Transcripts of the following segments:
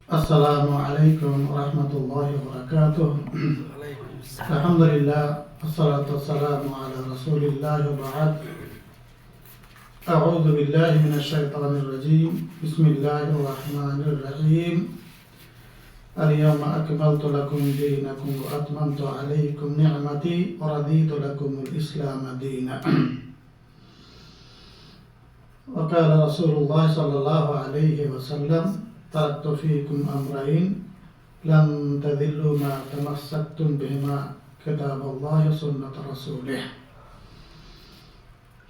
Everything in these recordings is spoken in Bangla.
السلام عليكم ورحمة الله وبركاته. الحمد لله والصلاة والسلام على رسول الله وبعد. أعوذ بالله من الشيطان الرجيم. بسم الله الرحمن الرحيم. اليوم أكملت لكم دينكم وأتممت عليكم نعمتي ورضيت لكم الإسلام دينا. وقال رسول الله صلى الله عليه وسلم: تركت فيكم أمرين لن تذلوا ما تمسكتم بهما كتاب الله وسنة رسوله.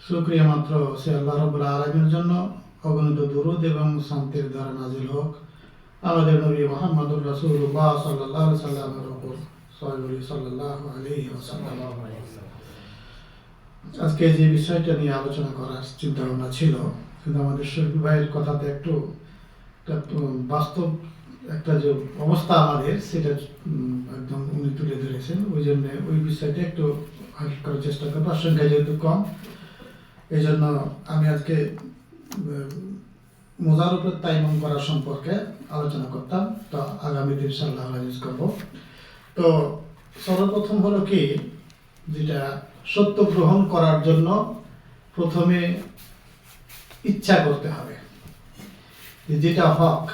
শুকরিয়া মাত্র সে আল্লাহ রাব্বুল আলামিনের জন্য অগণিত দুরূদ এবং শান্তির ধারা নাযিল হোক আমাদের নবী মুহাম্মদুর রাসূলুল্লাহ সাল্লাল্লাহু আলাইহি ওয়াসাল্লামের উপর। সাল্লাল্লাহু আলাইহি ওয়াসাল্লাম। আজকে যে বিষয়টা নিয়ে আলোচনা করার চিন্তা ভাবনা ছিল, কিন্তু আমাদের শফি ভাইয়ের কথাতে একটু বাস্তব একটা যে অবস্থা আমাদের, সেটা একদম উনি তুলে ধরেছেন। ওই জন্য ওই বিষয়টা একটু হাইলাইট করার চেষ্টা করবো। সংখ্যা যেহেতু কম, এই জন্য আমি আজকে মোজার উপর তাইমুম করা সম্পর্কে আলোচনা করতাম। তো আগামী দিন ইনশাআল্লাহ আলোচনা করব। তো সর্বপ্রথম হলো কি, যেটা সত্য গ্রহণ করার জন্য প্রথমে ইচ্ছা করতে হবে, যেটা হক।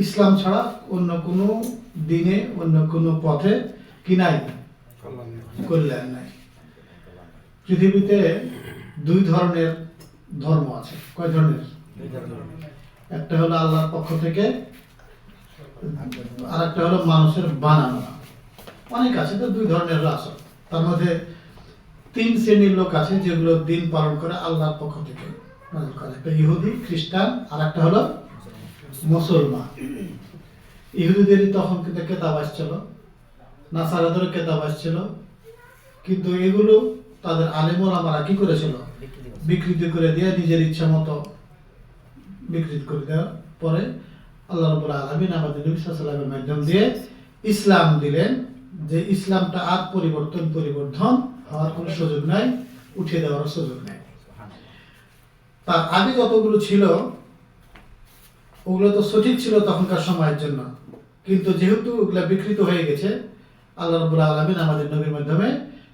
ইসলাম ছাড়া অন্য কোনো দিনে অন্য কোনো পথে কি নাই, কল্যাণ নাই। পৃথিবীতে দুই ধরনের ধর্ম আছে। কয় ধরনের? একটা হলো আল্লাহর পক্ষ থেকে, আর একটা হলো মানুষের বানানো। অনেক আছে, তো দুই ধরনের আছে। তার মধ্যে তিন শ্রেণীর লোক আছে যেগুলো দিন পালন করে আল্লাহর পক্ষ থেকে। একটা ইহুদি, খ্রিস্টান, আর একটা হলো মুসলমান। ইহুদিদেরই তখন কিন্তু কেতাব আসছিল, নাসারাদেরও কেতাব আসছিল, কিন্তু এগুলো তাদের আলেম ওলামারা কি করেছিল? বিকৃতি করে দিয়ে নিজের ইচ্ছা মতো বিকৃতি করে দেওয়ার পরে আল্লাহ রাব্বুল আলামিন আমাদের নবী সাল্লাল্লাহু আলাইহি ওয়াসাল্লামের মাধ্যম দিয়ে ইসলাম দিলেন, যে ইসলামটা আর পরিবর্তন হওয়ার কোনো সুযোগ নাই, উঠে দেওয়ার সুযোগ নাই। তার আগে যতগুলো ছিল ওগুলো তো সঠিক ছিল তখনকার সময়ের জন্য, কিন্তু যেহেতু ওগুলা বিকৃত হয়ে গেছে, আল্লাহ রাব্বুল আলামিন আমাদের নবীর মাধ্যমে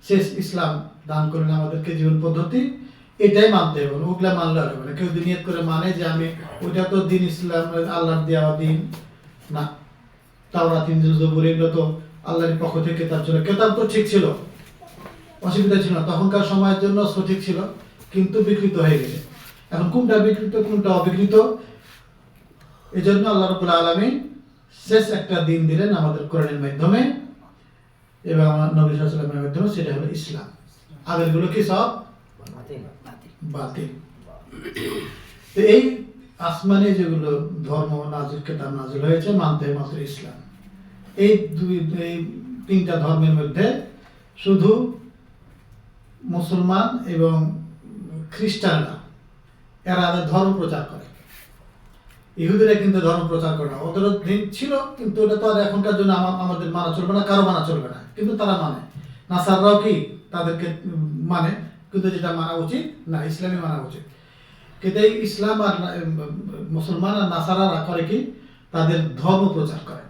শেষ ইসলাম দান করলেন আমাদেরকে জীবন পদ্ধতি। এটাই মানতে হবে, ওগুলা মানলে হবে না। কেউ নিয়ত করে মানে যে আমি ওইটা তো দিন ইসলাম, আল্লাহর দেওয়া দিন না, তাওরাত, ইনজিল, জবুর এগুলো তো আল্লাহর পক্ষ থেকে কেতাব ছিল। কেতাব তো ঠিক ছিল, অসুবিধা ছিল না, তখনকার সময়ের জন্য সঠিক ছিল, কিন্তু বিকৃত হয়ে গেছে। এখন কোনটা বিকৃত কোনটা অবিকৃত, এই জন্য আল্লাহ রাব্বুল আলামিন শেষ একটা দিন দিলেন আমাদের কোরআনের মাধ্যমে এবং আমার নবী সাল্লাল্লাহু আলাইহি ওয়াসাল্লামের মাধ্যমে, সেটা হলো ইসলাম। আগেরগুলো কি সব বাতিল। তো এই আসমানে যেগুলো ধর্ম নাজিল, কেতাব নাজিল হয়েছে, মানতে মাত্র ইসলাম। এই তিনটা ধর্মের মধ্যে শুধু মুসলমান এবং খ্রিস্টানরা এরা ধর্ম প্রচার করে। ইহুদিরা কিন্তু ধর্ম প্রচার করে না। ওদের দিন ছিল, কিন্তু ওটা তো আর এখনকার জন্য আমাদের মানা চলবে না, কারো মানা চলবে না, কিন্তু তারা মানে। নাসাররাও কি তাদেরকে মানে, কিন্তু যেটা মানা উচিত না, ইসলামই মানা উচিত। কিন্তু এই ইসলাম আর মুসলমান আর নাসারারা করে কি, তাদের ধর্ম প্রচার করে।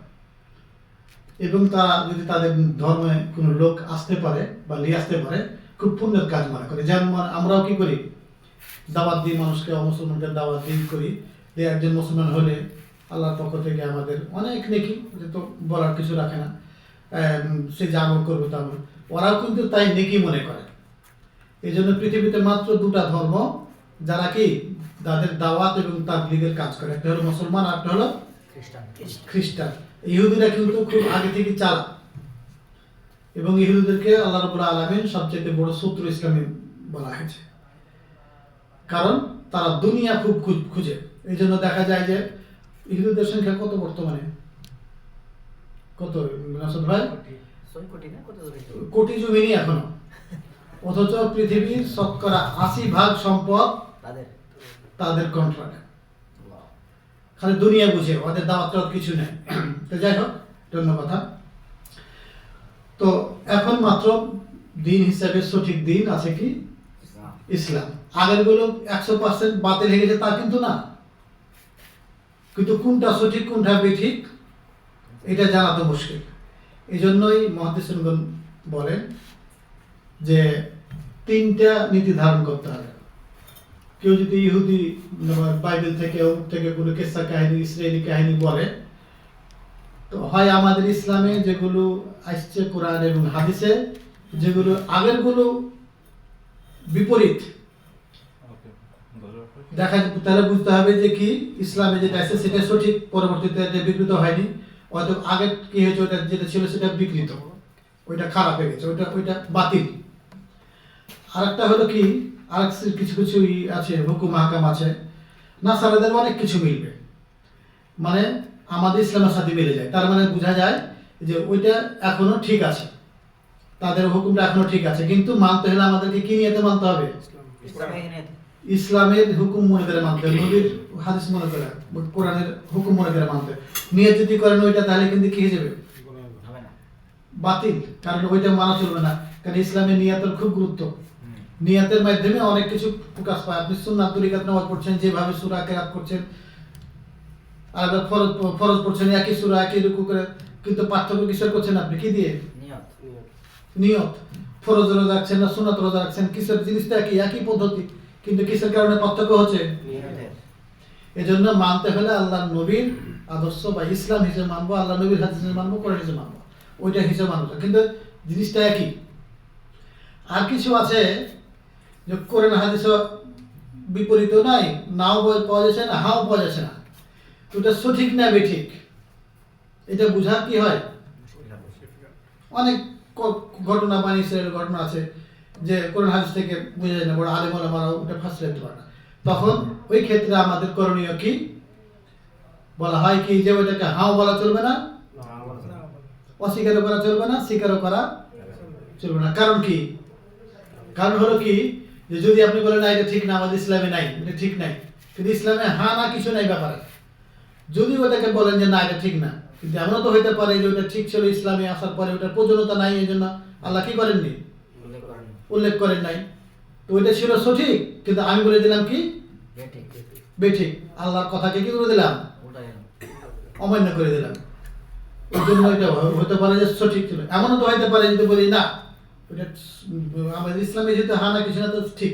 এবং তারা যদি তাদের ধর্মে কোনো লোক আসতে পারে বা নিয়ে আসতে পারে, খুব পুণ্যের কাজ মনে করে। যেমন আমরাও কি করি, দাওয়াত দিই মানুষকে, অমুসলমানদের দাওয়াত দিই করি, যে একজন মুসলমান হলে আল্লাহর পক্ষ থেকে আমাদের অনেক নেকি, যে তো বলার কিছু রাখে না, সে যা আমল করবে তা আমল। ওরাও কিন্তু তাই নেকি মনে করে। এই জন্য পৃথিবীতে মাত্র দুটা ধর্ম যারা কি তাদের দাওয়াত এবং তাবলীগের কাজ করে, একটা হলো মুসলমান, আর একটা হলো খ্রিস্টান। ইহুদিরা কিন্তু খুব আগে থেকে চালাক, এবং ইহুদিদেরকে আল্লাহ রাব্বুল আলামিন সবচেয়ে বড় শত্রু ইসলামী বলা হয়েছে, কারণ তারা দুনিয়া খুব খুঁজে। এই জন্য দেখা যায় যে ইহুদিদের সংখ্যা কত বর্তমানে, কত নাসদ ভাই? কোটি জমিনি এখনো, অথচ পৃথিবীর শতকরা 80% সম্পদ তাদের কন্ট্রোলে। খালি দুনিয়া বুঝে, ওদের দাওয়াত কিছু নেই। তো যাই হোক, অন্য কথা। তো এখন মাত্র দিন হিসাবে সঠিক দিন আছে কি, ইসলাম। আগের গুলো 100% বাতিল হয়ে গেছে তা কিন্তু না, কিন্তু কোনটা সঠিক কোনটা বেঠিক এটা জানা তো মুশকিল। এই জন্যই মুহাদ্দিসগণ বলেন যে 3টা নীতি ধারণ করতে হবে। কেউ যদি ইহুদি বাইবেল থেকে কোনো কিসসা কাহিনী, ইসরায়েলি কাহিনী বলে, তো হয় আমাদের ইসলামে যেগুলো আসছে কোরআন এবং হাদিসে, যেগুলো আগেরগুলো বিপরীত দেখা, তাহলে বুঝতে হবে যে কি ইসলামে যেটা আছে সেটা সঠিক, পরবর্তীতে যে বিকৃত হয়নি, হয়তো আগে কি হয়েছে ওটা যেটা ছিল সেটা বিকৃত, ওইটা খারাপ হয়ে গেছে, ওইটা বাতিল। আরেকটা হলো কি, আরেক কিছু কিছু আছে হুকুম হাকাম আছে, নাসারাদের অনেক কিছু মিলবে, মানে আমাদের ইসলামের সাথে মিলে যায়, তার মানে বোঝা যায় যে ওইটা এখনো ঠিক আছে, তাদের হুকুমটা এখনো ঠিক আছে, কিন্তু মানতে হলে আমাদেরকে কি নিয়তে মানতে হবে? ইসলামের হুকুম মনে করে মানতে হবে, নবীর হাদিস মনে করে, কোরআনের হুকুম মনে করে মানতে হবে। নিয়ত যদি করেন ওইটা, তাহলে কিন্তু কি হয়ে যাবে? বাতিল, কারণ ওইটা মানা চলবে না, কারণ ইসলামে নিয়তের খুব গুরুত্ব। নিয়তের মাধ্যমে অনেক কিছু প্রকাশ পায়। আপনি সুন্নাত তরিকাত নামাজ পড়ছেন, যেভাবে সূরা কিরাত করছেন, আর ফরজ পড়ছেন একই সূরা একই রুকু করে, কিন্তু পার্থক্য কিসের করছেন আপনি? কি দিয়ে? নিয়ত। ফরজ রোজা রাখছেন না সুন্নাত রোজা রাখছেন, কিসের? জিনিসটা একই পদ্ধতি, কিন্তু কিসের কারণে পার্থক্য হচ্ছে? এজন্য মানতে হলে আল্লাহ নবীর আদর্শ বা ইসলাম হিসেবে মানবো, আল্লাহ নবীর হাদিস হিসেবে মানবো, কোরআন হিসেবে মানবো, ওইটা হিসেবে মানবো, কিন্তু জিনিসটা একই। আর কিছু আছে যে কোরআন হাদিস বিপরীত নাই, নাও পাওয়া যাচ্ছে না, হাও পাওয়া যাচ্ছে না, ওটা সঠিক না বেঠিক, এটা বোঝা কি হয়? অনেক ঘটনা বা ইসরায়েলের ঘটনা আছে যে কোরআন হাদিস থেকে বোঝা যায় না, বড় আলেম ওলামারা ওটা ফাঁসলে দিতে পারে না। তখন ওই ক্ষেত্রে আমাদের করণীয় কি? বলা হয় কি যে ওইটাকে হাও বলা চলবে না, অস্বীকারও করা চলবে না, স্বীকারও করা চলবে না। কারণ কি? কারণ হলো কি, যে যদি আপনি বলেন না এটা ঠিক না, আমাদের ইসলামে নাই, এটা ঠিক নাই, কিন্তু ইসলামে হা না কিছু নাই ব্যাপারে, যদি ওটাকে বলেন যে না এটা ঠিক না, কিন্তু এমনও তো হইতে পারে যে ওটা ঠিক ছিল, ইসলামে আসার পরে ওটার প্রয়োজনীয়তা নাই, এই জন্য আল্লাহ কি করেননি? উল্লেখ করেন নাই। তো ওইটা ছিল সঠিক, কিন্তু আমি বলে দিলাম কি বেঠিক, আল্লাহর কথাকে কি করে দিলাম? অমান্য করে দিলাম। ওই জন্য এটা হতে পারে যে সঠিক ছিল, এমনও তো হইতে পারে যদি বলি না ওটা আমাদের ইসলামে যেহেতু হা না কিছু না তো ঠিক,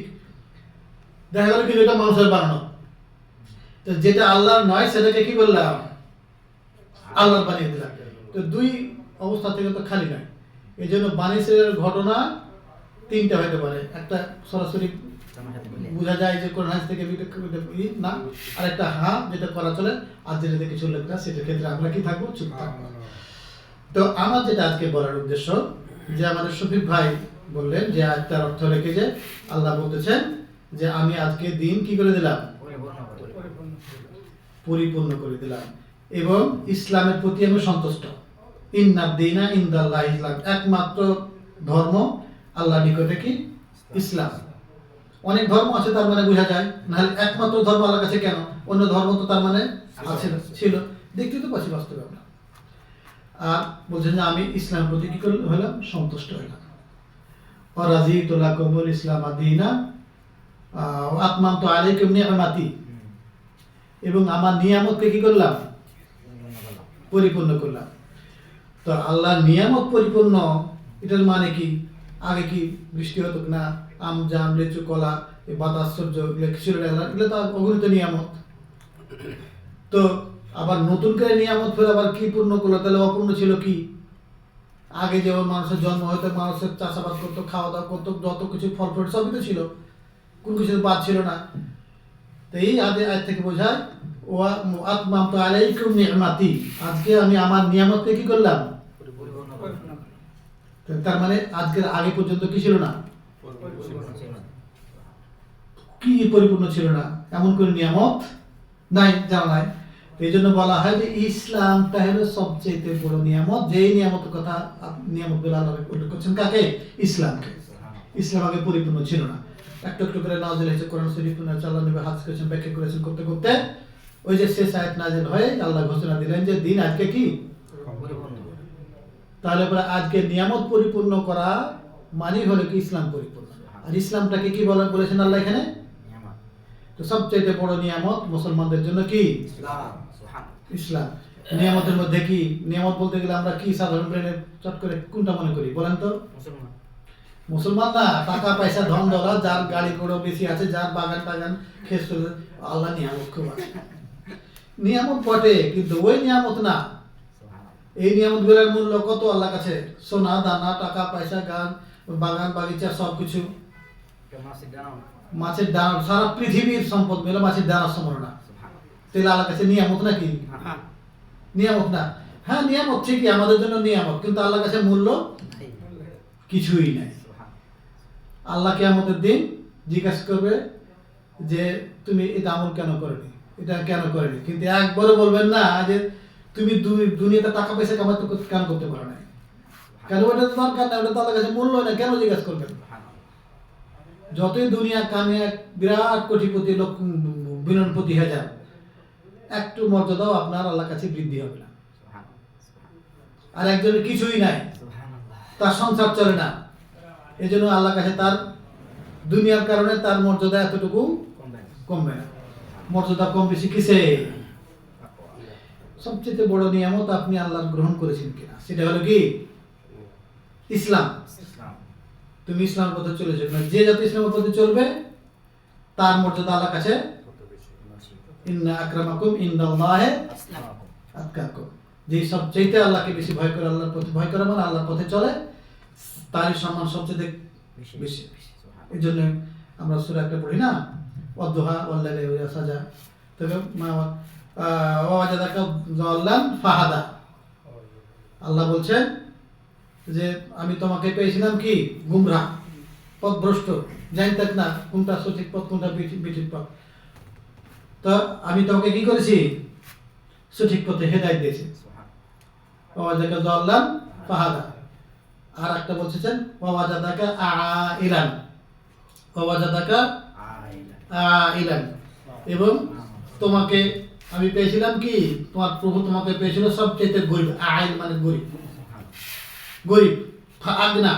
দেখা গেল কিন্তু এটা মানুষের বানানো, তো যেটা আল্লাহর নয় সেটাকে কি বললাম? আল্লাহর বানিয়ে দিলাম। তো দুই অবস্থা থেকে তো খালি নয়। এই জন্য বানী ইসরায়েলের ঘটনা 3টা হতে পারে, একটা সরাসরি বোঝা যায় যে কোরআন হাদিস থেকে না, আর একটা হা যেটা করা চলে, আর যেটা কিছু উল্লেখ না সেটার ক্ষেত্রে আমরা কি থাকবো? চুপ থাকবো। তো আমার যেটা আজকে বলার উদ্দেশ্য, যে আমাদের শফিক ভাই বললেন যে তার অর্থ রেখে যে আল্লাহ বলতেছেন যে আমি আজকে দিন কি করে দিলাম? পরিপূর্ণ করে দিলাম, এবং ইসলামের প্রতি আমি সন্তুষ্ট। ইন্নাদ দীনা ইনদাল্লাহ ইসলাম, একমাত্র ধর্ম আল্লাহর নিকটে কি? ইসলাম। অনেক ধর্ম আছে তার মানে বোঝা যায়, নাহলে একমাত্র ধর্ম আল্লাহর কাছে কেন? অন্য ধর্ম তো তার মানে আছে, ছিল, দেখতে তো পাচ্ছি বাস্তবে আমরা। আর বলছেন যে আমি ইসলামের প্রতি কি হলাম? সন্তুষ্ট হলাম। ওয়ারাযীতু লাকুমুল ইসলামা দীনা ওয়া আতমামতু আলাইকুম নি'মাতি, এবং আমার নিয়ামতকে কি করলাম? পরিপূর্ণ করলাম। তো আল্লাহর নিয়ামত পরিপূর্ণ, এটার মানে কি? আগে কি বৃষ্টি হতো না? আম জাম লিচু কলা, এই বাতাস সূর্য, এগুলো তো অগণিত নিয়ামত। তো আবার নতুন করে নিয়ামত ফের আবার কি পূর্ণ করলো? তাহলে অপূর্ণ ছিল কি? আগে যেমন মানুষের জন্ম হয়তো, মানুষের চাষাবাদ করতো, খাওয়া দাওয়া করতো, যত কিছু ফল ফ্রুট সবই তো ছিল, কোন কিছু বাদ ছিল না। তো এই আয়াত থেকে বোঝায় ওয়া আতমামতু আলাইকুম নি'মাতি, আজকে আমি আমার নিয়ামতকে কি করলাম? তার মানে আজকের আগে পর্যন্ত কি ছিল না? কি পরিপূর্ণ ছিল না? এমন কোন নিয়ামত নাই, জানা নাই। এই জন্য বলা হয় যে ইসলামটা হলো সবচেয়ে বড় নিয়ামত। যেই নিয়ামতের কথা, নিয়ামতগুলো আল্লাহ উল্লেখ করছেন কাকে? ইসলামকে। ইসলাম আগে পরিপূর্ণ ছিল না, একটু একটু করে নাজিল হয়েছে। কোরআন শরীফ আল্লাহ নবী হাদিস করেছেন, ব্যাখ্যা করেছেন, করতে করতে ওই যে শেষ আয়াত নাজিল হয়ে আল্লাহ ঘোষণা দিলেন যে দিন আজকে কি? তাহলে পরে আজকে নিয়ামত পরিপূর্ণ করা মানে হলো কি? ইসলাম পরিপূর্ণ। আর ইসলামটাকে কি বলেছেন আল্লাহ এখানে? তো সবচেয়ে বড় নিয়ামত মুসলমানদের জন্য কি? ইসলাম। নিয়ামতের মধ্যে কি? নিয়ামত বলতে গেলে আমরা কি সাধারণ ব্রেনে চট করে কোনটা মনে করি বলেন তো? মুসলমান না, টাকা পয়সা ধন দৌলত, যার গাড়ি ঘোড়া বেশি আছে, যার বাগান টাগান খেস চলে, আল্লাহ নিয়ামত খুব আছে। নিয়ামত বটে, কিন্তু ওই নিয়ামত না। এই নিয়ামত গুলোর মূল্য কত আল্লাহ কাছে? সোনা দানা, টাকা পয়সা, গান বাগান বাগিচা সবকিছু। মাছের ডানা, সারা পৃথিবীর সম্পদ মিলে মাছের ডানা সমান না। তাহলে আল্লাহ কাছে নিয়ামত নাকি? নিয়ামত না। হ্যাঁ নিয়ামত ঠিকই, আমাদের জন্য নিয়ামত, কিন্তু আল্লাহ কাছে মূল্য কিছুই নাই। আল্লাহ কিয়ামতের দিন জিজ্ঞাসা করবে যে তুমি এটা আমল কেন করেনি, এটা কেন করেনি, কিন্তু একবারও বলবেন না যে তুমি দুনিয়াতে টাকা পয়সা কামাতে কেন করতে পারো না, কেন ওটা তো দরকার না, ওটা তো আল্লাহ কাছে মূল্য না, কেন জিজ্ঞাসা করবেন? যতই দুনিয়া কামে বিরাট কোটিপতি লোক বিলিয়নপতি হয়ে যান, একটু মর্যাদাও আপনার আল্লাহর কাছে বৃদ্ধি হবে না। আর একজনের কিছুই নাই, তার সংসার চলে না, এই জন্য আল্লাহর কাছে তার দুনিয়ার কারণে তার মর্যাদা এতটুকু কমবে না। মর্যাদা কম বেশি কিসে? সবচেয়ে বড় নিয়ামত আপনি আল্লাহর গ্রহণ করেছেন কিনা, সেটা হলো কি? ইসলাম। তুমি ইসলামের পথে চলে যাবে, যে যত ইসলামের পথে চলবে তার মর্যাদা আল্লাহর কাছে। ইন্না আকরামাকুম ইনদাল্লাহি আতকাকুম, যে সবচেয়ে আল্লাহকে বেশি ভয় করে, আল্লাহর পথে ভয় করে, মানে আল্লাহর পথে চলে, তারই সম্মান সবচেয়ে বেশি। এই জন্য আমরা সূরা একটা পড়ি না, ওয়াদুহা ওয়াল্লাইলি ইযা সাজা, তবে ওয়াজাদাকা যাল্লান ফাহাদা। আল্লাহ বলছেন যে আমি তোমাকে পেয়েছিলাম কি? গুমরাহ, পথভ্রষ্ট, জানতেন না কোনটা সঠিক পথ কোনটা বিঠিক পথ, তো আমি তোমাকে কি করেছি? সঠিক পথে হেদায়েত দিয়েছি। ওয়াজাদাকা যাল্লান ফাহাদা। আর একটা বলছেন ওয়াজাদাকা আইলান, ওয়াজাদাকা আইলান, এবং তোমাকে আমি পেয়েছিলাম কি? তোমার প্রভু তোমাকে পেয়েছিল সবচেয়ে গরিব। আইল মানে গরিব, গরিব আগনা,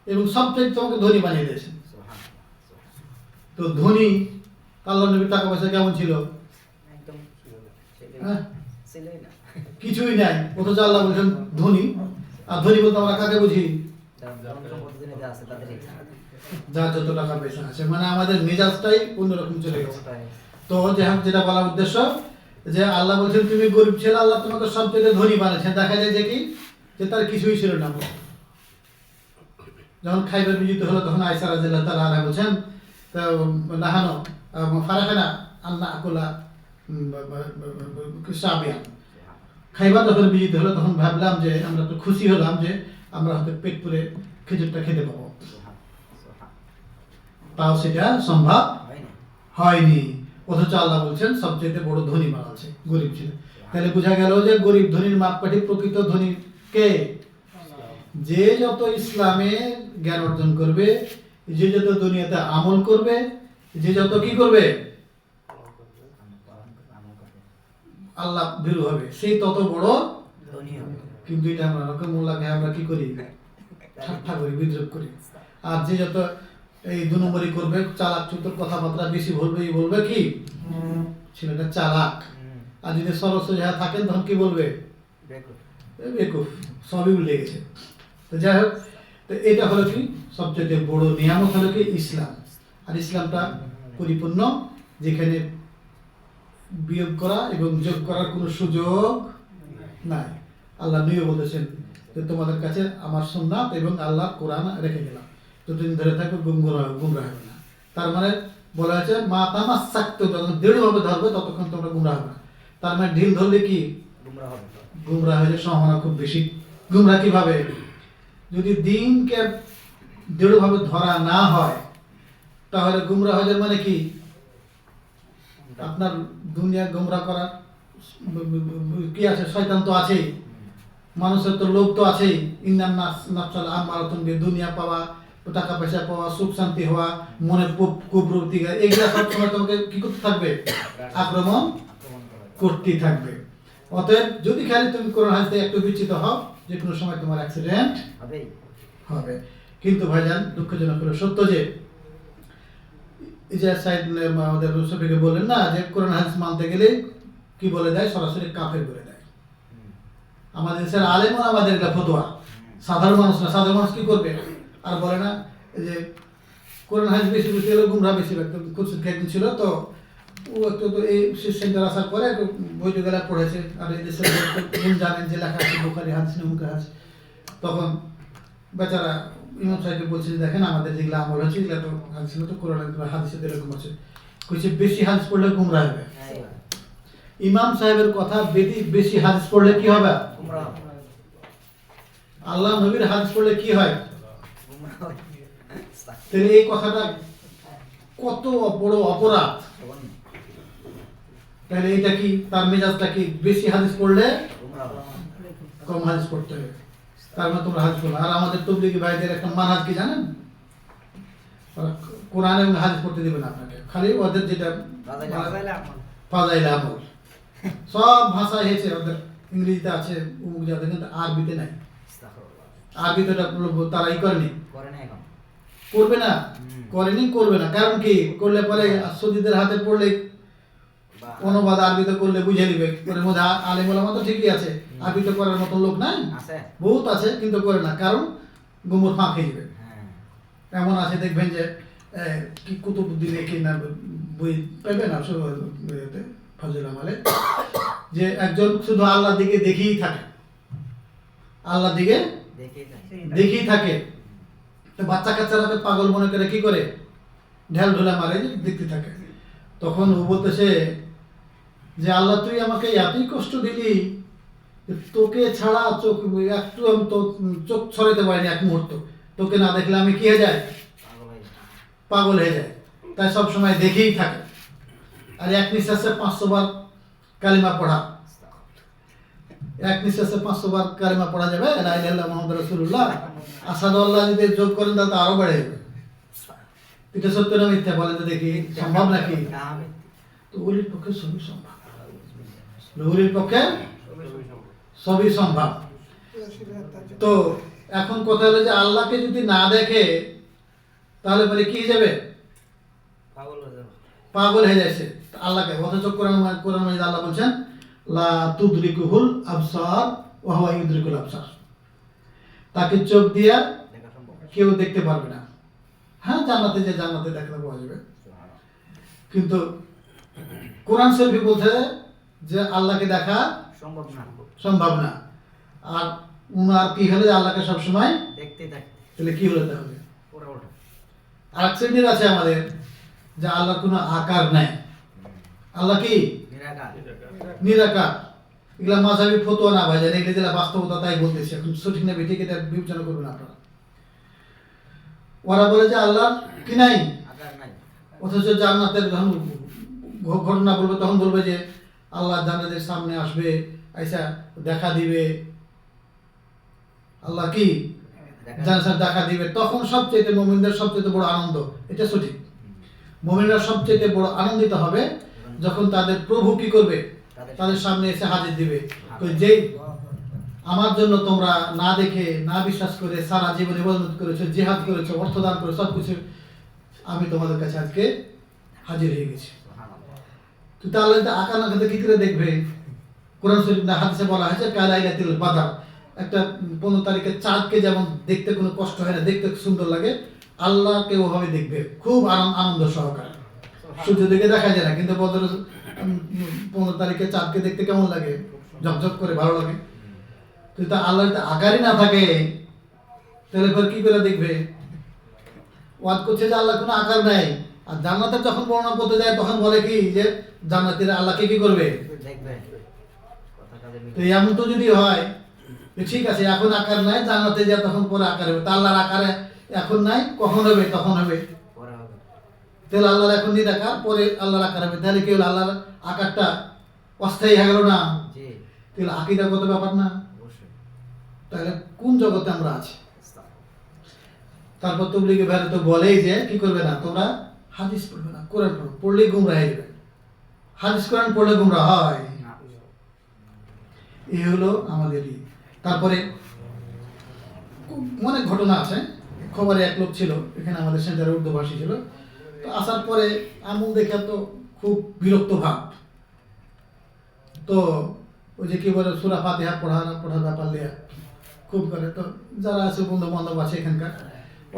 এবং সবচেয়ে তোমাকে ধনী বানিয়ে দিয়েছেন। তো ধনী আল্লাহ নবীর টাকা পয়সা কেমন ছিল? কিছুই নাই, অথচ আল্লাহ বলছেন ধনী। আর ধনী বলতে আমরা কাকে বুঝি? যার যত টাকা পয়সা আছে, মানে আমাদের মেজাজটাই অন্যরকম চলে গেছে। তো যেটা বলার উদ্দেশ্য যে আল্লাহ বলছেন তুমি গরিব ছিল, আল্লাহ তোমাকে সবচেয়ে ধনী বানিয়েছেন। দেখা যায় যে কি, যে তার কিছুই ছিল না। যখন খাইবার বিজিত হলো তখন আয়েশা রাদিয়াল্লাহু তাআলা আনহা বলেন তো নাহানো ফারাকানা আন্না আকুলা সাবিয়ান, খাইবার যখন বিজিত হলো তখন ভাবলাম যে আমরা তো খুশি হলাম যে আমরা হয়তো পেট পুরে খেজুরটা খেতে পাবো, তাও সেটা সম্ভব হয়নি। অথচ আল্লাহ বলছেন সবচেয়ে বড় ধনী বানাচ্ছে, গরিব ছিল। তাহলে বোঝা গেল যে গরিব ধনীর মাপকাঠি প্রকৃত ধনী কে? যে যত ইসলামে জ্ঞান অর্জন করবে, যে যত দুনিয়াতে আমল করবে, যে যত কি করবে, আল্লাহ ভীরু হবে, সেই তত বড় ধনী হবে। কিন্তু এটা আমরা রকমুল্লাহকে আমরা কি করি? ঠাট্টা করি, বিদ্রুপ করি। আর যে যত এই 2 নম্বরই করবে, চালাক চতুর, কথাবার্তা বেশি বলবে, এই বলবে কি ছেলেটা চালাক। আর যদি সরল সোজা থাকেন তখন কি বলবে? বেকুফ। সবই উল্টে গেছে। তো যাই হোক, তো এটা হলো কি সবচেয়ে বড় নিয়ামত হলো কি ইসলাম। আর ইসলামটা পরিপূর্ণ, যেখানে বিয়োগ করা এবং যোগ করার কোনো সুযোগ নাই। আল্লাহ নিজে বলেছেন যে তোমাদের কাছে আমার সুন্নাত এবং আল্লাহর কোরআন রেখে গেলাম, যতদিন ধরে থাকবে গুমরাহ হবে না। তার মানে বলা হয়েছে মা তামাসসাকতু, যতক্ষণ দৃঢ়ভাবে ধরবে ততক্ষণ তোমরা গুমরাহ হবে না। তার মানে ঢিল ধরলে কি গুমরাহ হলে সম্ভাবনা খুব বেশি। গুমরাহ কিভাবে? যদি দিনকে দৃঢ়ভাবে ধরা না হয় তাহলে গুমরাহ হয়ে যায়। মানে কি? আপনার দুনিয়া গুমরাহ করার কি আছে? শয়তান তো আছেই, মানুষের তো লোভ তো আছেই। ইন্নান নাফসাল আমারাতুন দুনিয়া পাওয়া, টাকা পয়সা পাওয়া, সুখ শান্তি হওয়া, মনের কুপ্রবৃত্তি, এগুলা সবসময় তোমাকে কি করতে থাকবে? আক্রমণ করতে থাকবে। অতএব যদি খালি তুমি কোরআন হাদিস থেকে একটু বিচ্যুত হও, যে কোনো সময় তোমার অ্যাক্সিডেন্ট হবে। কিন্তু ভাইজান দুঃখজনক হলো সত্য যে এই যে সাইদ আমাদের রসুলকে বললেন না যে কোরআন হাদিস মানতে গেলে কি বলে দেয়, সরাসরি কাফের বলে দেয়। আমাদের দেশের আলেম আমাদের এটা ফতোয়া, সাধারণ মানুষ না, সাধারণ মানুষ কি করবে আর বলে না যে কোরআন হাদিস বেশি বুঝতে গেলে গুমরা বেশি লাগতো। খুরশিদ একদিন ছিল তো, ও একটু তো এই সেন্টার আসার পরে একটু বইটি গেলা পড়েছে, আর এই দেশের জানেন যে লেখা আছে বুখারী হাদিস মুখে আছে, তখন বেচারা ইমাম সাহেবকে বলছে যে দেখেন আমাদের যেগুলো আমল হচ্ছে এগুলো তো হাদিস তো কোরআন হাদিসে এরকম আছে, কইছে বেশি হাদিস পড়লে গুমরা হবে। ইমাম সাহেবের কথা, বেশি হাদিস পড়লে কি হবে? আল্লাহ নবীর হাদিস পড়লে কি হয়? তাহলে এই কথাটা কত বড় অপরাধ। তাহলে এটা কি তার মেজাজটা কি বেশি হাদিস পড়লে কম হাদিস পড়তে হবে, তার মানে তোমরা হাদিস পড়ো। আর আমাদের তবলিগী ভাইদের একটা মানহাজ কি জানেন, কোরআন এবং হাদিস পড়তে দিবেন আপনাকে, খালি ওদের যেটা ফাজাইল আমল সব ভাষায় হয়েছে, ওদের ইংরেজিতে আছে উমুক যাদের, কিন্তু আরবিতে নাই। আরবিতে তারা ই করেনি, করবে না, করেনি, করবে না। কারণ কি, করলে পরে সৌদিদের হাতে পড়লে অনুবাদ আরবিতে করলে বুঝে নিবে, ওর মধ্যে আলেম ওলামা তো ঠিকই আছে, আরবিতে করার মতো লোক নাই, বহুত আছে, কিন্তু করে না, কারণ গুমর ফাঁক হয়ে যাবে। এমন আছে দেখবেন যে কি কুতুবুদ্দিনে কি না বই পাবে না ফজল আমলে, যে একজন শুধু আল্লাহর দিকে দেখেই থাকে, আল্লাহর দিকে দেখেই থাকে। তো বাচ্চা কাচ্চারা পাগল মনে করে কি করে, ঢেল ঢোলা মারে, দেখতে থাকে। তখন ও বলতেছে যে আল্লাহ তুই আমাকে এতই কষ্ট দিলি, তোকে ছাড়া চোখ একটু আমি তো চোখ ছড়াতে পারিনি এক মুহূর্ত, তোকে না দেখলে আমি কি হয়ে যায়, পাগল হয়ে যায়। তাই সব সময় দেখেই থাকে। আর এক নিঃশ্বাসে 500 বার কালিমা পড়া, এক নিঃশ্বাসে 500 বার কালিমা পড়া যাবে, লা ইলাহা ইল্লাল্লাহ মুহাম্মাদুর রাসূলুল্লাহ, আসাদু আল্লাহ যদি যোগ করেন তাহলে আরো বেড়ে যাবে। এটা সত্য না মিথ্যা বলেন তো দেখি, সম্ভব নাকি? তো ওলির পক্ষে সবই সম্ভব, ওলির পক্ষে সবই সম্ভব। তো এখন কথা হলো যে আল্লাহকে যদি না দেখে তাহলে পরে কি যাবে, পাগল হয়ে যাচ্ছে আল্লাহকে। অথচ কোরআন মাজিদে আল্লাহ বলছেন লা তুদরিকুহুল আবসার ওয়া হুয়া ইউদরিকুল আবসার, তাকে চোখ দিয়া কেউ দেখতে পারবে না। হ্যাঁ, জান্নাতে যে জান্নাতে দেখলে পাওয়া যাবে, কিন্তু কোরআন শরীফে বলছে যে আল্লাহকে দেখা সম্ভব না। আর উনার কি হলে আল্লাহকে সবসময় দেখতে থাকে, তাহলে কি হলে তাহলে আর শ্রেণীর আছে আমাদের যে আল্লাহর কোনো আকার নাই, আল্লাহ কি নিরাকার। এগুলা মাযহাবী ফতোয়া না ভাই, এগুলা যেটা বাস্তবতা তাই বলতেছি, এখন সঠিক না বেঠিক এটা বিবেচনা করবেন আপনারা। ওরা বলে যে আল্লাহ কি নাই, অথচ জান্নাতের ঘটনা বলবে তখন বলবে যে আল্লাহ জান্নাতের সামনে আসবে, আইসা দেখা দিবে, আল্লাহ কি জান্নাত দেখা দিবে। তখন সবচেয়ে মুমিনদের সবচেয়ে বড় আনন্দ, এটা সঠিক। মুমিনরা সবচেয়ে বড় আনন্দিত হবে যখন তাদের প্রভু কি করবে, তাদের সামনে এসে হাজির দিবে। যে আমার জন্য তোমরা না দেখে না বিশ্বাস করে সারা জীবন ইবাদত করেছো, জিহাদ করেছো, অর্থ দান করেছো, সবকিছু আমি তোমাদের কাছে আজকে হাজির হয়ে গেছি। তো তাহলে আকার না কি করে দেখবে? কোরআন শরীফ না হাদিসে বলা হয়েছে কালাইলাতুল বাদর, একটা 15 তারিখের চাঁদকে যেমন দেখতে কোনো কষ্ট হয় না, দেখতে সুন্দর লাগে, আল্লাহকে ওভাবে দেখবে খুব আনন্দ সহকারে। সূর্য দিকে দেখা যায় না, কিন্তু 15 তারিখের চাঁদকে দেখতে কেমন লাগে, ঝকঝক করে ভালো লাগে। তো আল্লাহ আকারই না থাকে তাহলে ফের কি করে দেখবে? ওয়াদ করছে যে আল্লাহ কোনো আকার নাই, আর জান্নাতের যখন বর্ণনা করতে যায় তখন বলে কি যে জান্নাতীরা আল্লাহকে কি করবে, তো এমন তো যদি হয় ঠিক আছে, এখন আকার নাই, জান্নাতে যা তখন পরে আকার হবে। তা আল্লাহর আকারে এখন নাই, কখন হবে? তখন হবে। তাহলে আল্লাহর এখন নিরাকার, পরে আল্লাহর আকার হবে, তাহলে কি হলো? আল্লাহর আকারটা অস্থায়ী হয়ে গেল না? তাহলে আকীদাগত ব্যাপার না? তাহলে কোন জগতে আমরা আছি? তারপর তবলিগে ভাইরা তো বলেই যে কি করবে না, তোমরা হাদিস পড়বে না, কোরআন পড়ো, পড়লেই গুমরা হয়ে যাবে। হাদিস কোরআন পড়লে গুমরা হয়, এই হলো আমাদের। তারপরে অনেক ঘটনা আছে। খবরে এক লোক ছিল এখানে আমাদের সেন্টারে, উর্দু ভাষী ছিল। তো আসার পরে আমুল দেখে তো খুব বিরক্ত ভাব, তো ওই যে কি বলে সূরা ফাতিহা পড়ার ব্যাপার নিয়ে খুব করে। তো যারা আছে বন্ধু বান্ধব আছে এখানকার,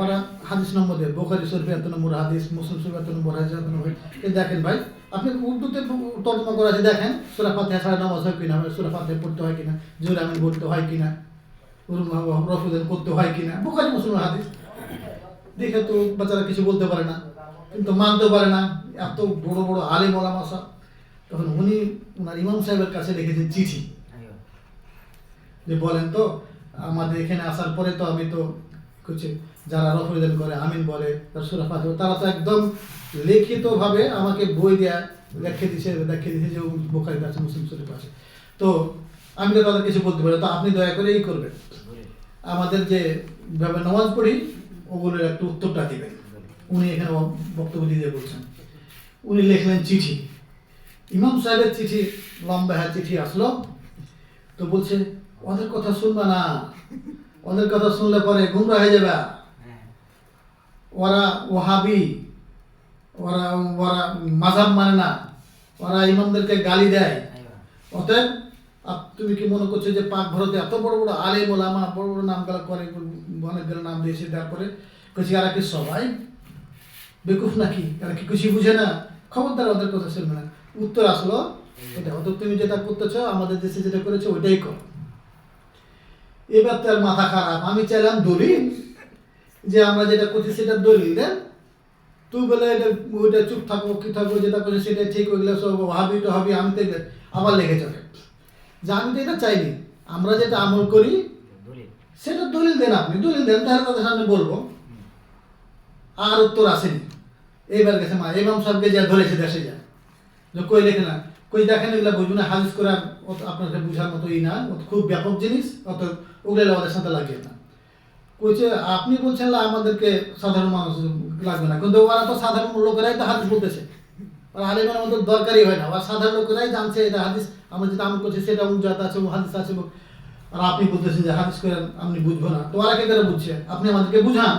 ওরা হাদিস নম্বর দেয়, বুখারী শরীফে এত নম্বর হাদিস, মুসলিম শরীফে এত নম্বর হাদিস, এত নম্বর। এই দেখেন ভাই, আপনি উর্দুতে তর্জমা করা আছে, দেখেন সূরা ফাতিহা ছাড়া নামাজ হয় কিনা, সূরা ফাতিহা পড়তে হয় কিনা, জোরে আমিন বলতে হয় কিনা, রফুদান করতে হয় কিনা, বুখারী মুসলিমের হাদিস। দেখে তো বাচ্চারা কিছু বলতে পারে না, কিন্তু মানতেও পারে না, এত বড় বড় আলেম ওলামা সব। তখন উনি ওনার ইমাম সাহেবের কাছে লিখেছেন চিঠি, যে বলেন তো আমাদের এখানে আসার পরে তো আমি তো কিছু যারা রফুদান করে আমিন বলে সূরা ফাতিহা, তারা তো একদম লিখিতভাবে আমাকে বই দেয়া দেখিয়ে দিছে যে বুখারীতে আছে, মুসলিম শরীফে আছে। তো আমি তো তাদের কিছু বলতে পারি, তো আপনি দয়া করে এই করবেন, আমাদের যে ভাবে নামাজ পড়ি ওগুলোর একটু উত্তরটা দিবেন। উনি এখানে বক্তব্য দিয়ে বলছেন, উনি লিখলেন চিঠি, ইমাম সাহেবের চিঠি, লম্বা চিঠি আসলো। তো বলছে ওদের কথা শুনবা না, ওদের কথা শুনলে পরে গুমরা হয়ে যাবে, ওরা ওহাবি, ওরা ওরা মাযহাব মানে না, ওরা ইমামদেরকে গালি দেয়। অতএব তুমি কি মনে করছো যে পাক ভারতে এত বড় বড় আলেম ওলামা বড় বড় নামগুলো করে, অনেকগুলো নাম দিয়েছে, তারপরে বলছি এরা কি সবাই বেকুফ নাকি, এরা কি কিছু বুঝে না, খবরদার ওদের কথা শুনবে না। উত্তর আসলো এটা, অত তুমি যেটা করতেছ আমাদের দেশে যেটা করেছো ওইটাই করো। এবার তার মাথা খারাপ, আমি চাইলাম দলিল, যে আমরা যেটা করছি সেটা দলিল দেন, তুই বলে এটা ওইটা চুপ থাকবো কি থাকবো, যেটা করছি সেটা ঠিক, ওইগুলো সব হাবি তো হবি, আমি তো আবার লেগে চলে যে আমি তো এটা চাইনি, আমরা যেটা আমল করি সেটা দলিল দেন, আপনি দলিল দেন, তাহলে তাদের সামনে বলবো। আর উত্তর আসেনি। এইবার গেছে মা ইমাম সাহেবকে যা ধরেছে দেশে যা, যে কই লেখে না, কই দেখেন এগুলো বুঝবো না, হাদিস করে আপনাকে বুঝার মতো না, খুব ব্যাপক জিনিস, অত ওগুলো আমাদের সাথে লাগে না। কইছে আপনি বলছেন না আমাদেরকে সাধারণ মানুষ লাগবে না, কিন্তু ওরা তো সাধারণ লোকেরাই তো হাদিস বলতেছে, আর আলেমের আমাদের দরকারই হয় না, আর সাধারণ লোকেরাই জানছে এটা হাদিস, আমরা যেটা আমল করছি সেটা উজাত আছে, হাদিস আছে, আর আপনি বলতেছেন যে হাদিস করে আপনি বুঝবো না, তো ওরা কে করে বুঝছে, আপনি আমাদেরকে বুঝান।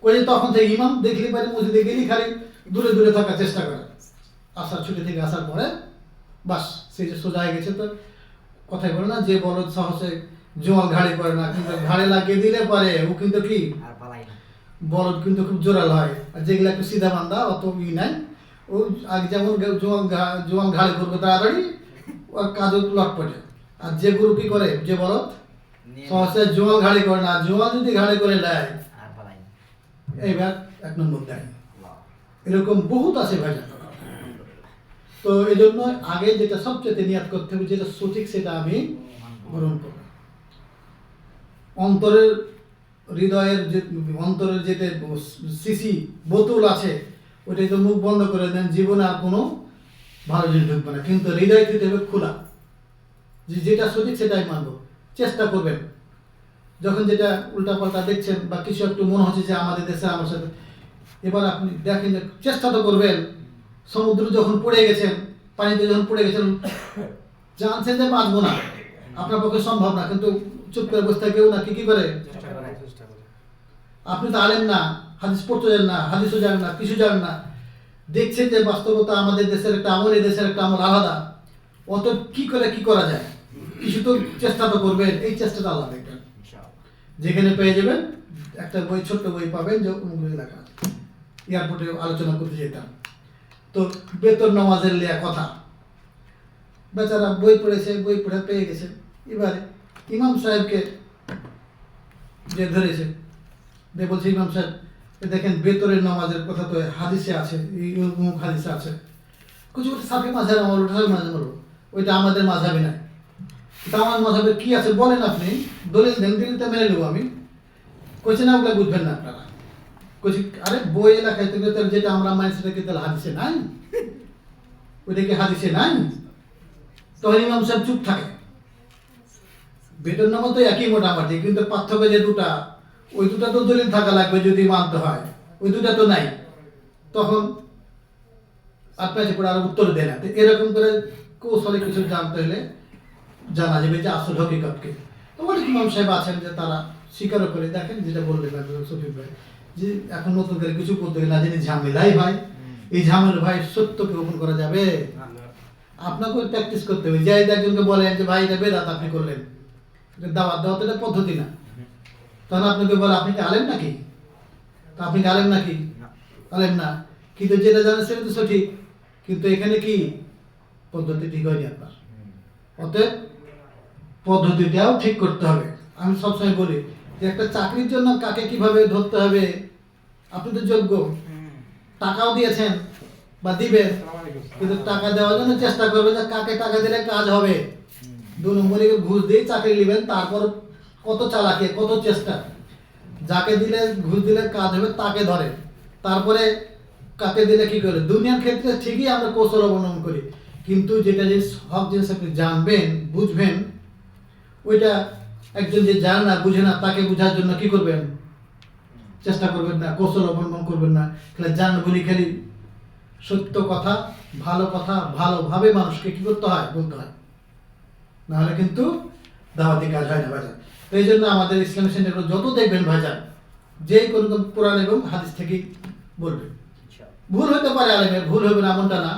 কই তখন থেকে ইমাম দেখলি পারে মসজিদে গেলি খালি দূরে দূরে থাকার চেষ্টা করে, আসার ছুটি থেকে আসার পরে বাস সে যে সোজা হয়ে গেছে। তো কথাই বলে না, যে বলদ সাহসে জোয়াল ঘাড়ি করে না, কিন্তু ঘাড়ে লাগিয়ে দিলে পরে ও কিন্তু কি বলদ কিন্তু খুব জোরাল হয়, আর যেগুলো একটু সিধা বান্ধা অত নাই, ও আগে যেমন জোয়াল ঘাড়ি করবে তাড়াতাড়ি, ওর কাজও লটপটে। আর যে গরু কি করে, যে বলদ সহসে জোয়াল ঘাড়ি করে না, জোয়াল যদি ঘাড়ি করে দেয় এইবার এক নম্বর দেয়। এরকম বহুত আছে ভাইজান। তো এই জন্য আগে যেটা সবচেয়ে নিয়াত করতে হবে, যেটা সঠিক সেটা আমি গ্রহণ করব। অন্তরের হৃদয়ের যে অন্তরের যেতে সিসি বোতল আছে ওইটা তো মুখ বন্ধ করে দেন, জীবনে আর কোনো ভালো জিনিস ঢুকবে না, কিন্তু হৃদয় দিতে হবে খোলা, যেটা সঠিক সেটাই মানব, চেষ্টা করবেন। যখন যেটা উল্টাপাল্টা দেখছেন বা কিছু একটু মনে হচ্ছে যে আমাদের দেশে আমার সাথে, এবার আপনি দেখেন যে চেষ্টা তো করবেন। সমুদ্র যখন পড়ে গেছেন, পানিতে যখন পড়ে গেছেন, জানছেন যে বাঁচবো না, আপনার পক্ষে সম্ভব না, কিন্তু চুপ করে বসে কেউ না কি করে, আপনি তো আলেম না, হাদিস পড়তে জানেন না, হাদিসও জানেন না, কিছু জানেন না, দেখছেন যে বাস্তবতা আমাদের দেশের একটা আমল, এই দেশের একটা আমল আলাদা, অত কি করে কি করা যায়, কিছু তো চেষ্টা তো করবেন। এই চেষ্টাটা আল্লাহ দেখবেন, যেখানে পেয়ে যাবেন একটা বই, ছোট্ট বই পাবেন যে লেখা আছে, এয়ারপোর্টে আলোচনা করতে যেতাম, তো বেতন নামাজের লেয়া কথা, বেচারা বই পড়েছে, বই পড়ে পেয়ে গেছে। এবারে ইমাম সাহেবকে যে ধরেছে, বলছে ইমাম সাহেব দেখেন বেতরের নামাজের কথা তো হাদিসে আছে, হাদিসে আছে, কিছু সাফি মাঝাব আমার, ওটা মাঝাব ওইটা আমাদের মাঝাবে নাই, তা আমার মাঝাবের কি আছে বলেন, আপনি দলিল দেন, দিলিতে মেনে নেবো আমি। কইছে না ওগুলা বুঝবেন না আপনারা, কইছি আরে বই এলাকায় থেকে যেটা আমরা মানি সেটা কি তাহলে হাদিসে নাই, ওইটা কি হাদিসে নাই? তখন ইমাম সাহেব চুপ থাকে। বেতন নামা তো একই মোটামুটি, কিন্তু পার্থক্য যে দুটা, ওই দুটা তো দলিল থাকা লাগবে যদি মানতে হয়, ওই দুটা তো নাই। তখন আপনার পরে আর উত্তর দেয় না। এরকম করে কৌশলে কিছু জানতে হলে জানা যাবে যে আসল হকিকতকে। তো অনেক ইমাম সাহেব আছেন যে তারা স্বীকারও করে, দেখেন যেটা বললেন শফিক ভাই, যে এখন নতুন করে কিছু করতে গেলে না জানি ঝামেলাই ভাই, এই ঝামেলা ভাই সত্যকে গোপন করা যাবে, আপনাকে প্র্যাকটিস করতে হবে। যে একজনকে বলেন যে ভাই এটা বেদাত আপনি করলেন, এটা দাওয়াত দেওয়া তো এটা পদ্ধতি না, তখন আপনাকে বলে আপনি কি আলেম নাকি? তা আপনি কি আলেম নাকি? আলেম না, কিন্তু যেটা জানেন সেটা তো সঠিক, কিন্তু এখানে কি পদ্ধতি ঠিক হয়নি আপনার। অতএব পদ্ধতিটাও ঠিক করতে হবে। আমি সবসময় বলি যে একটা চাকরির জন্য কাকে কিভাবে ধরতে হবে, আপনি তো যোগ্য, টাকাও দিয়েছেন বা দিবেন, কিন্তু টাকা দেওয়ার জন্য চেষ্টা করবেন যে কাকে টাকা দিলে কাজ হবে। 2 নম্বরে ঘুষ দিয়ে চাকরি নেবেন, তারপর কত চালাকি, কত চেষ্টা। যাকে দিলে ঘুষ দিলে কাজ হবে তাকে ধরে, তারপরে কাকে দিলে কি করে। দুনিয়ার ক্ষেত্রে ঠিকই আমরা কৌশল অবলম্বন করি, কিন্তু যেটা যে সব জিনিস আপনি জানবেন বুঝবেন, ওইটা একজন যে জানে না বুঝে না তাকে বোঝার জন্য কি করবেন, চেষ্টা করবেন না, কৌশল অবলম্বন করবেন না। খালি জান বলি খালি সত্য কথা, ভালো কথা ভালোভাবে মানুষকে কি করতে হয়, বলতে হয়, নাহলে কিন্তু দাওয়াতি কাজ হয় না ভাইজান। তো এই জন্য আমাদের ইসলামী সেন্টারগুলো যত দেখবেন ভাইজান, যে কোনো কোরআন এবং হাদিস থেকে বলবে। ভুল হতে পারে আলেমের, ভুল হবে না এমনটা না,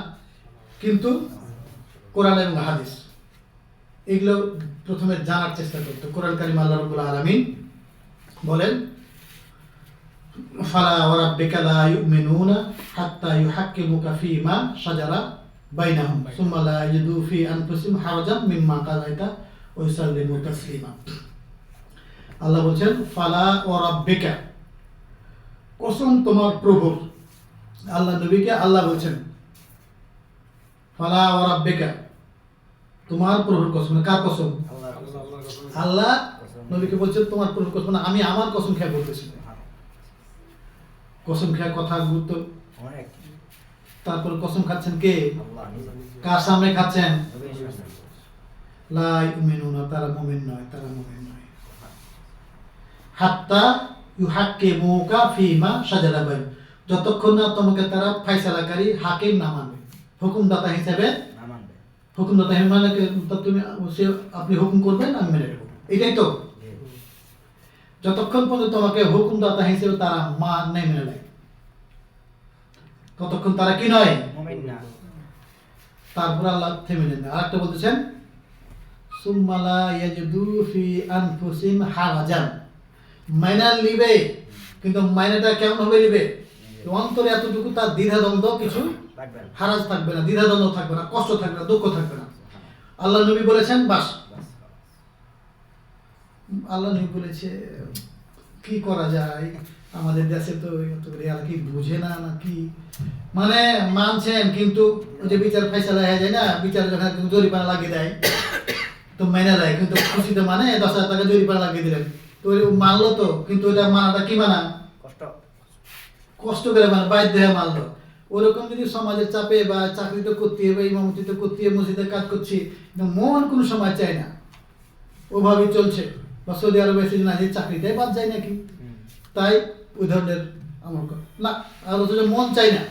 কিন্তু কোরআন এবং হাদিস এগুলো প্রথমে জানার চেষ্টা করতে। কোরআন কারীম আল্লাহ রাব্বুল আলামিন বলেন, ফালা ওয়া রাব্বিকা লা ইউমিনুনা হাত্তা ইউহাক্কিমুকা ফীমা শাজারা বাইনাহুম সুম্মা লা ইয়াজিদু ফি আনফুসিহিম হারাজাম মিম্মা কাযাইতা ওয়া ইউসাল্লিমু তাসলিমা। আল্লাহ বলছেন ফালা ওয়া রাব্বিকা, কসম তোমার প্রভুর। আল্লাহ নবীকে আল্লাহ বলছেন ফালা ওয়া রাব্বিকা, তোমার প্রভুর কসম। কার কসম? আল্লাহ নবীকে বলছেন তোমার প্রভুর কসম না, আমি আমার কসম খেয়ে বলতেছি। কসম খেয়ে কথা গুরুত্ব। তারপর কসম খাচ্ছেন কে? কার সামনে খাচ্ছেন? লা ইউমিনুনা, তারা মুমিন নয়, তারা মুমিন নয়। হাত্তা ইউহাক্কিমুকা ফীমা শাজারা বাইন, যতক্ষণ না তোমাকে তারা ফয়সালাকারী হাকিম না মানবে, হুকুমদাতা হিসেবে হুকুমদাতা মানে তুমি আপনি হুকুম করবেন আমি মেনে নেব, এটাই তো। যতক্ষণ পর্যন্ত তোমাকে হুকুমদাতা হিসেবে তারা নেই মেনে নেয়, ততক্ষণ তারা কি নয়, মুমিন না। তারপর আল্লাহ থেমে নেন। আরেকটা বলতেছেন সুম্মা লা ইয়াজিদু ফি আনফুসিহিম হারাজান, মাইনা লিবে, কিন্তু মাইনাটা কেমন হবে লিবে? অন্তরে এতটুকু তার দ্বিধাদ্বন্দ্ব কিছু হারাজ থাকবে না, দ্বিধাদ্বন্দ্ব থাকবে না, কষ্ট থাকবে না, দুঃখ থাকবে না। আল্লাহ নবী বলেছেন বাস। আল্লাহ নবী বলেছে কি করা যায়, আমাদের দেশে তো আর কি বুঝে না নাকি, মানে মানছেন কিন্তু ওই যে বিচার ফয়সালা হয়ে যায় না, বিচার যখন জরিমানা লাগিয়ে দেয় তো মেনে দেয়, কিন্তু খুশিতে মানে 10,000 টাকা জরিমানা লাগিয়ে দিলেন, তো মানলো তো, কিন্তু ওটা মানাটা কি মানা, কষ্ট করে মানে বাধ্য হয়ে মানলো। ওরকম যদি সমাজের চাপে বা চাকরি তো করতে হবে, ইমামতি তো করতে হবে, মসজিদে কাজ করছি, মন কোনো সময় চায় না, ওভাবেই চলছে। বা সৌদি আরবে এসে না যে চাকরিটাই বাদ যায় নাকি, তাই ওই ধরনের আমল করে না, আর অথচ মন চাই না।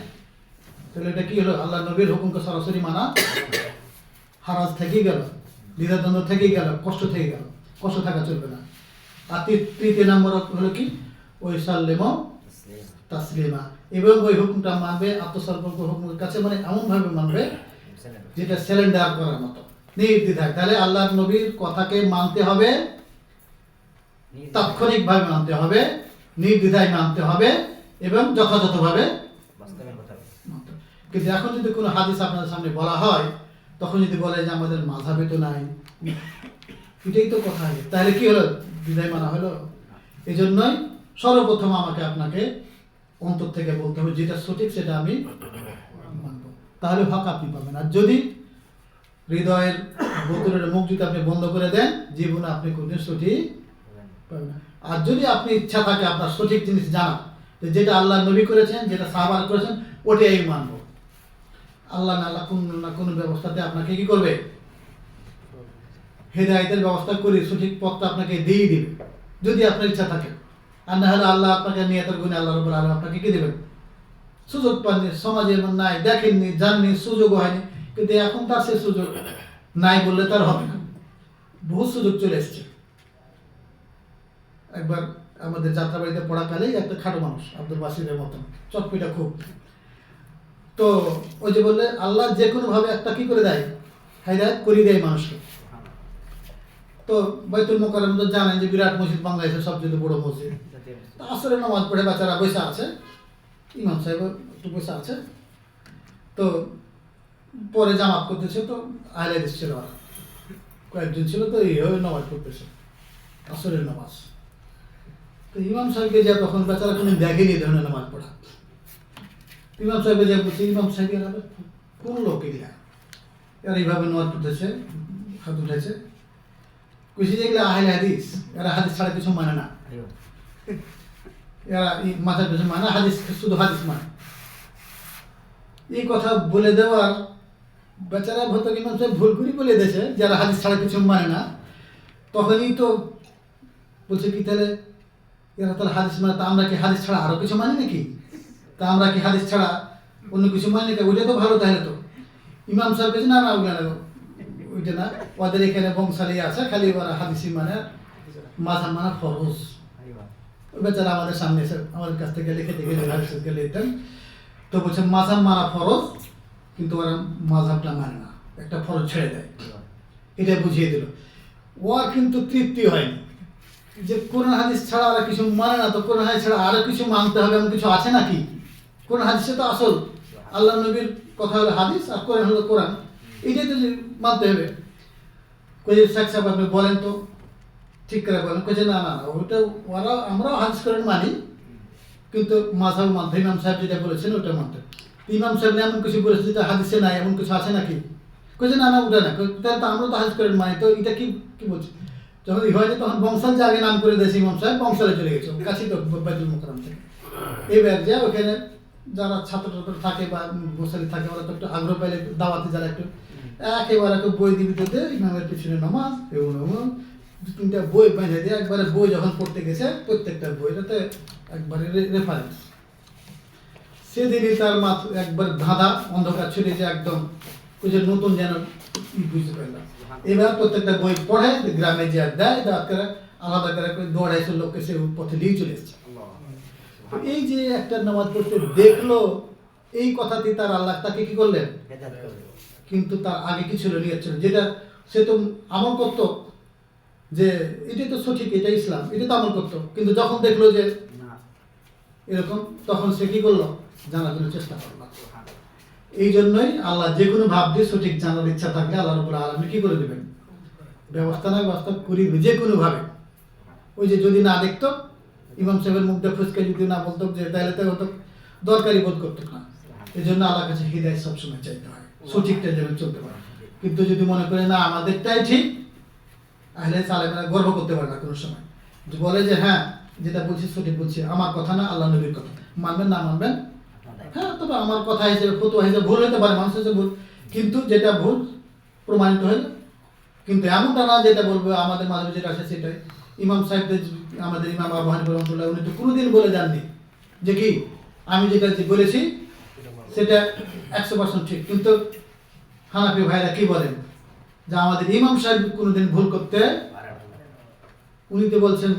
তাহলে এটা কি হলো? আল্লাহ নবীর হুকুমকে সরাসরি মানা হারাজ থেকেই গেল, দ্বিধাদ্বন্দ্ব থেকেই গেল, কষ্ট থেকে গেল, কষ্ট থাকা চলবে না। আর তৃতীয় নম্বর হলো কি, ওই সাল্লেম তাসলিমা, এবং ওই হুকুমটা মানবে আত্মসমর্পণ হুকুমের কাছে, মানে এমন ভাবে মানবে যেটা সিলিন্ডার করার মতো নির্দ্বিধায়। তাহলে আল্লাহ নবীর কথাকে মানতে হবে, তাৎক্ষণিকভাবে মানতে হবে, নির্দ্বিধায় মানতে হবে এবং যথাযথভাবে। কিন্তু এখন যদি কোনো হাদিস আপনাদের সামনে বলা হয়, তখন যদি বলে যে আমাদের মাযহাবে তো নাই, এটাই তো কথা। তাহলে কি হলো? বিদায় মানা হলো? এই জন্যই সর্বপ্রথম আমাকে আপনাকে অন্তর থেকে বলতে হবে যেটা সঠিক সেটা আমি মানবো, তাহলে হক আপনি পাবেন। আর যদি হৃদয়ের বোতলের মুখ যদি আপনি বন্ধ করে দেন, জীবনে আপনি কোনদিন সঠিক পাবেন না। আর যদি আপনি ইচ্ছা থাকে আপনার সঠিক জিনিস জানা, যেটা আল্লাহ নবী করেছেন, যেটা সাহাবারা করেছেন, ওটাই মানবো। আল্লাহ না আল্লাহ কোনো না কোনো ব্যবস্থাতে আপনাকে কি করবে, হেদায়েতের ব্যবস্থা করে সঠিক পথটা আপনাকে দিয়ে দিবে, যদি আপনার ইচ্ছা থাকে। আর না হলে আল্লাহ আপনাকে নিয়তের গুণে আল্লাহ রাব্বুল আলামিন আপনাকে কি দেবেন, সুযোগ পাননি, সমাজে এমন নাই, দেখেননি, জাননি, সুযোগও হয়নি, কিন্তু এখন তার সে সুযোগ নাই বললে তার হবে না, বহু সুযোগ চলে এসছে। একবার আমাদের যাত্রাবাড়িতে পড়াকালেই একটা খাটো মানুষ, আব্দুল বাসিরের মতন চটপিটা খুব, তো ওই যে বললে আল্লাহ যে কোনো ভাবে একটা কি করে দেয়, হেদায়েত করে দেয় মানুষকে। তো বাইতুল মোকাররম তো জানেন যে বিরাট মসজিদ, বাংলাদেশের সবচেয়ে বড় মসজিদ। আসরে নামাজ পড়ে বাচ্চারা বসে আছে, ইমাম সাহেব একটু বসে আছে। তো পরে জামাত করতেছে, তো আহলে হাদিস ছিল, আর কয়েকজন ছিল, তো এইভাবে নামাজ পড়তেছে আসরের নামাজ। তো ইমাম সাহেবকে যা তখন বেচারা কোনো দেখেনি এই ধরনের নামাজ পড়া। ইমাম সাহেবকে যা বলছে, ইমাম সাহেব এরা কোন লোক এগুলা, এরা এইভাবে নামাজ পড়তেছে, হাত উঠেছে। কইছে যে এগুলা আহলে হাদিস, এরা হাদিস ছাড়া কিছু মানে না, এরা মাথার কিছু মানে হাদিস, শুধু হাদিস মানে। এই কথা বলে দেওয়ার বেচারা ভর্ত ইমাম সাহেব ভুল করে বলে দিয়েছে যারা হাদিস ছাড়া কিছু মানে না। তখনই তো বলছে কি তাহলে এরা তাহলে হাদিস মানে, তা আমরা কি হাদিস ছাড়া আরো কিছু মানি নাকি? তা আমরা কি হাদিস ছাড়া অন্য কিছু মানি নাকি? ওইটা তো ভালো, তাহলে তো ইমাম সাহেব বলছে না না ওইটা না, ওদের এখানে বংশালী আছে, খালি ওরা হাদিসই মানে, মাঝাব মানা ফরজ। ওই বেচারা আমাদের সামনে এসে আমাদের কাছ থেকে লিখে থেকে গেলে দিতেন। তো বলছে মাঝাব মানা ফরজ, কিন্তু ওরা মাঝাবটা মানে না, একটা ফরজ ছেড়ে দেয়, এটা বুঝিয়ে দিল। ওর কিন্তু তৃপ্তি হয়নি যে কোরআন হাদিস ছাড়া আর কিছু মানে না, তো কোরআন হাদিস ছাড়া আরো কিছু মানতে হবে এমন কিছু আছে নাকি? কোরআন হাদিসে তো আসল, আল্লাহ নবীর কথা হলো হাদিস আর কোরআন হলো কোরআন, এইটাই তো মানতে হবে। কই শেখ সাহেব আপনি বলেন তো, ঠিক করে বলেন। কইছে না না ওইটা ওরা, আমরাও হাদিস কোরআন মানি, কিন্তু মাযহাব মানতে, ইমাম সাহেব যেটা বলেছেন ওটা মানতে। ইমাম সাহেব এমন কিছু বলেছে যেটা হাদিসে নাই, এমন কিছু আছে নাকি? কইছে না না ওটা না, তাহলে তো আমরা তো হাদিস কোরআন মানি, তো এটা কি কি বলছে? যখন হয়নি তখন বংশাল যে আগে নাম করে দিয়েছে ইমাম সাহেব, বংশালে চলে গেছে, কাছে তো বাইতুল মোকাররম থেকে। এবার যা ওখানে যারা ছাত্র থাকে বা বংশালী থাকে, ওরা তো একটু আগ্রহ পাইলে দাওয়াতে যারা একটু একেবারে একটু বই দিবি তো ইমামের পিছনে নামাজ, এমন দু তিনটা বই বেঁধে দিয়ে একবারে বই যখন পড়তে গেছে, প্রত্যেকটা বইটাতে একবারে রেফারেন্স। সেদিনই তার মাথা একবার ধাঁধা অন্ধকার ছুটে যে একদম ওই যে নতুন যেন বুঝতে পারলাম। এবার প্রত্যেকটা বই পড়ে গ্রামে যে দেয়, দেওয়ার করে আলাদা করে দৌড়াইছে লোককে, সে পথে নিয়ে চলে এসছে। এই যে একটা নামাজ পড়তে দেখলো, এই কথাতেই তার আল্লাহ তাকে কি করলেন, কিন্তু তার আগে কি ছিল, নিয়ত ছিল, যেটা সে তো আমল করতো যে এটাই তো সঠিক, এটা ইসলাম, এটা তো আমল করতো, কিন্তু যখন দেখলো যে এরকম, তখন সে কি করলো, জানার জন্য চেষ্টা করলো। এই জন্যই আল্লাহ যে কোনো ভাব দিয়ে সঠিক জানার ইচ্ছা থাকলে আল্লাহ রাব্বুল আলামিন কি করে দেবেন, ব্যবস্থা করে দেবে যে কোনো ভাবে। ওই যে যদি না দেখতো, ইমাম সাহেবের মুখটা ফুসকে যদি না বলতো, যে তাহলে তো হতো দরকারি বোধ করতো না। এই জন্য আল্লাহর কাছে হৃদয় সবসময় চাইতে হয়, সঠিকটা যেন চলতে পারে। কিন্তু যদি মনে করে না আমাদেরটাই ঠিক, আহলে সালেমেরা গর্ব করতে পারে না কোনো সময়, যে বলে যে হ্যাঁ যেটা বলছি সঠিক বলছি, আমার কথা না আল্লাহ নবীর কথা, মানবেন না মানবেন, হ্যাঁ তবে আমার কথা হিসেবে ফতোয়া হিসেবে ভুল হতে পারে, মানুষ হিসেবে ভুল, কিন্তু যেটা ভুল প্রমাণিত হলো। কিন্তু এমনটা না যেটা বলবো আমাদের মাঝে যেটা আছে সেটাই। ইমাম সাহেবদের, আমাদের ইমাম আবু হানিফা রাহমাতুল্লাহ, উনি তো কোনোদিন বলে যাননি যে কি আমি যেটা বলেছি সেটা 100% ঠিক। কিন্তু হানাফি ভাইরা কি বলেন যে আমাদের ইমাম সাহেব কোনোদিন ভুল করতে, উনি তো বলছেন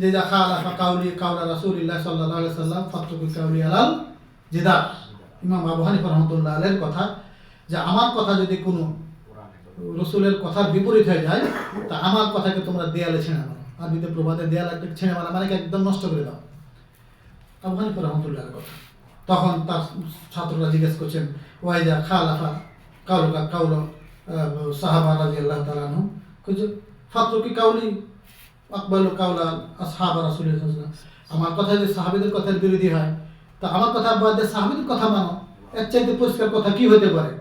যে যা খালাফা কাউলি কাউলা রাসূলুল্লাহ সাল্লাল্লাহু আলাইহি ওয়াসাল্লাম ফাতরুকুল কাউলি আলাল জিদার। ইমাম আবু হানিফা রাহমাতুল্লাহ আলাইহির কথা, যে আমার কথা যদি কোনো রসুলের কথার বিপরীত হয়ে যায়, তা আমার কথাকে তোমরা দেয়ালে ছেড়ে মারো। আরবিতে প্রবাদে দেয়ালে ছেড়ে মারা মানে একদম নষ্ট করে দাও, আবু হানিফা রাহমাতুল্লাহর কথা। তখন তার ছাত্ররা জিজ্ঞেস করছেন ওয়াইজা খালাফা কাউলুকা কাউল সাহাবা রাদিয়াল্লাহু তাআলা আনহু, কইছে ফাতরুকি কাউলি আকবালু কাউলা আসহাবা রাসূলুল্লাহ সাল্লাল্লাহু আলাইহি ওয়াসাল্লাম, আমার কথা যে সাহাবীদের কথার বিরোধী হয়, তা আমার কথা বাদ দিয়ে সাহাবীদের কথা মানো, এর চাইতে পরিষ্কার কথা কি হতে পারে?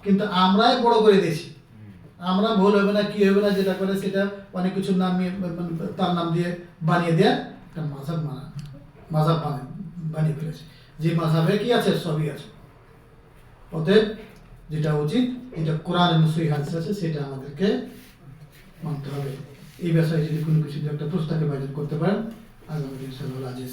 কিন্তু আমরাই বড় করে দিয়েছি, আমরা ভুল হবে না কি হবে না যেটা করে সেটা অনেক কিছু নাম তার নাম দিয়ে বানিয়ে দেয়া একটা মাযহাব বানিয়ে ফেলেছে, যে মাযহাবে কি আছে সবই আছে। অতএব যেটা উচিত, এটা কোরআন এবং সহিহ হাদিস আছে, সেটা আমাদেরকে মানতে হবে। এই বিষয়ে যদি কোনো কিছু একটা প্রস্তাবে বাজার করতে পারেন, আগামী দিন ইনশাআল্লাহ আজিজ।